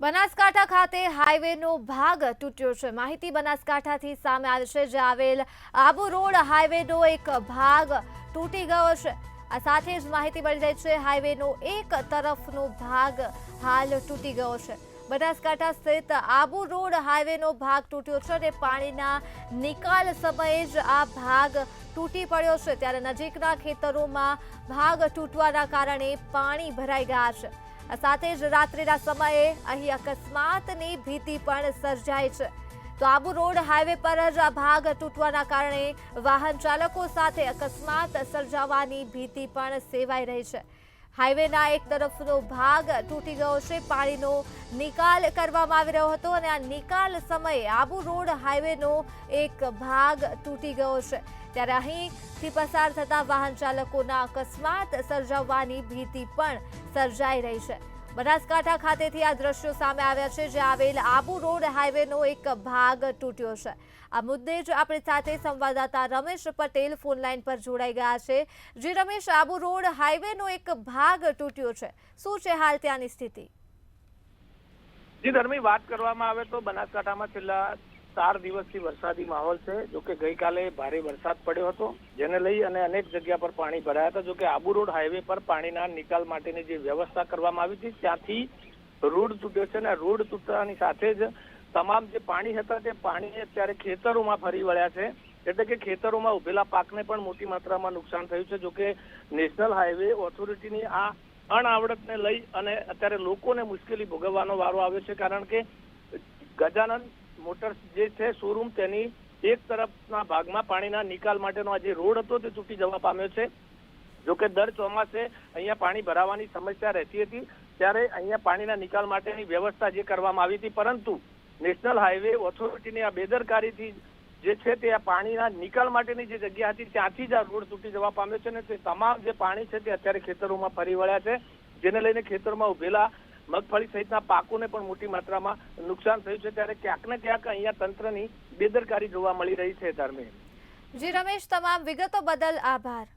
બનાસકાંઠા ખાતે હાઈવેનો ભાગ તૂટ્યો છે। માહિતી બનાસકાંઠાથી સામે આવી છે, જે આવેલ આબુ રોડ હાઈવેનો એક ભાગ તૂટી ગયો છે। આ સાથે જ માહિતી મળી રહી છે, હાઈવેનો એક તરફનો ભાગ હાલ તૂટી ગયો છે। બનાસકાંઠા સ્થિત આબુ રોડ હાઈવેનો ભાગ તૂટ્યો છે અને પાણીના નિકાલ સમયે જ આ ભાગ તૂટી પડ્યો છે। ત્યારે નજીકના ખેતરોમાં ભાગ તૂટવાના કારણે પાણી ભરાઈ ગયા છે। આ સાથે જ રાત્રિના સમયે અહીં અકસ્માતની ભીતિ પણ સર્જાઈ છે। તો આબુ રોડ હાઈવે પર જ આ ભાગ તૂટવાના કારણે વાહન ચાલકો સાથે અકસ્માત સર્જાવાની ભીતિ પણ સેવાઈ રહી છે। હાઈવેના એક તરફનો ભાગ તૂટી ગયો છે। પાણીનો નિકાલ કરવામાં આવી રહ્યો હતો અને આ નિકાલ સમયે આબુ રોડ હાઈવેનો એક ભાગ તૂટી ગયો છે। ત્યારે અહીંથી પસાર થતા વાહન ચાલકોના અકસ્માત સર્જાવાની ભીતિ પણ સર્જાઈ રહી છે। બનાસકાંઠા ખાતેથી આ દ્રશ્યો સામે આવ્યા છે, જે આવેલ આબુ રોડ હાઈવેનો એક ભાગ તૂટ્યો છે। આ મુદ્દે જ આપણી સાથે સંવાદદાતા રમેશ પટેલ ફોન લાઈન પર જોડાઈ ગયા છે। જે રમેશ, આબુ રોડ હાઈવેનો એક ભાગ તૂટ્યો છે, શું છે હાલ ત્યાંની સ્થિતિ? જી ધર્મી, વાત કરવામાં આવે તો બનાસકાંઠામાં છેલ્લા 4 દિવસથી વરસાદી માહોલ છે। જોકે ગઈકાલે ભારે વરસાદ પડ્યો હતો, જેને લઈ અને અનેક જગ્યા પર પાણી ભરાયા હતા। જોકે આબુ રોડ હાઈવે પર પાણીના નિકાલ માટેની જે વ્યવસ્થા કરવામાં આવી હતી, ત્યાંથી રોડ તૂટ્યો છે અને રોડ તૂટવાની સાથે જ તમામ જે પાણી હતા તે પાણી અત્યારે ખેતરોમાં ફરી વળ્યા છે। એટલે કે ખેતરોમાં ઉભેલા પાકને પણ મોટી માત્રામાં નુકસાન થયું છે। જોકે નેશનલ હાઈવે ઓથોરિટીની આ અણઆવડતને લઈ અને અત્યારે લોકોને મુશ્કેલી ભોગવવાનો વારો આવ્યો છે, કારણ કે ગજાનન મોટર્સ જે છે શોરૂમ, તેની એક તરફના ભાગમાં પાણીના નિકાલ માટેનો આ જે રોડ હતો તે તૂટી જવા પામ્યો છે। જોકે દર ચોમાસે અહીંયા પાણી ભરાવાની સમસ્યા રહેતી હતી, ત્યારે અહીંયા પાણીના નિકાલ માટેની વ્યવસ્થા જે કરવામાં આવી હતી, પરંતુ નેશનલ હાઈવે ઓથોરિટીની આ બેદરકારીથી જે છે તે આ પાણીના નિકાલ માટેની જે જગ્યા હતી ત્યાંથી જ આ રોડ તૂટી જવા પામ્યો છે અને તે તમામ જે પાણી છે તે અત્યારે ખેતરોમાં ફરી વળ્યા છે, જેને લઈને ખેતરમાં ઉભેલા મગફળી સહિતના પાકોને પણ મોટી માત્રામાં નુકસાન થયું છે। ત્યારે ક્યાંક ને ક્યાંક અહીંયા તંત્રની બેદરકારી જોવા મળી રહી છે। ધર્મેશ જી રમેશ, તમામ વિગતો બદલ આભાર।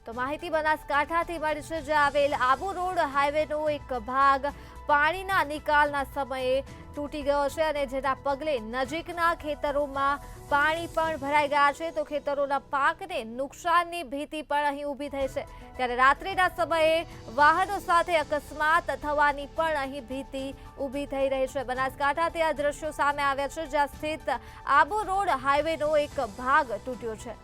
તો માહિતી બનાસકાંઠાથી મળી છે, જે આવેલ આબુ રોડ હાઈવેનો એક ભાગ પાણીના નિકાલના સમયે તૂટી ગયો છે અને જેના પગલે નજીકના ખેતરોમાં પાણી પણ ભરાઈ ગયા છે। તો ખેતરોના પાકને નુકસાનની ભીતિ પણ અહીં ઊભી થઈ છે। ત્યારે રાત્રિના સમયે વાહનો સાથે અકસ્માત થવાની પણ અહીં ભીતિ ઊભી થઈ રહી છે। બનાસકાંઠાથી આ દ્રશ્યો સામે આવ્યા છે, જ્યાં સ્થિત આબુ રોડ હાઈવેનો એક ભાગ તૂટ્યો છે।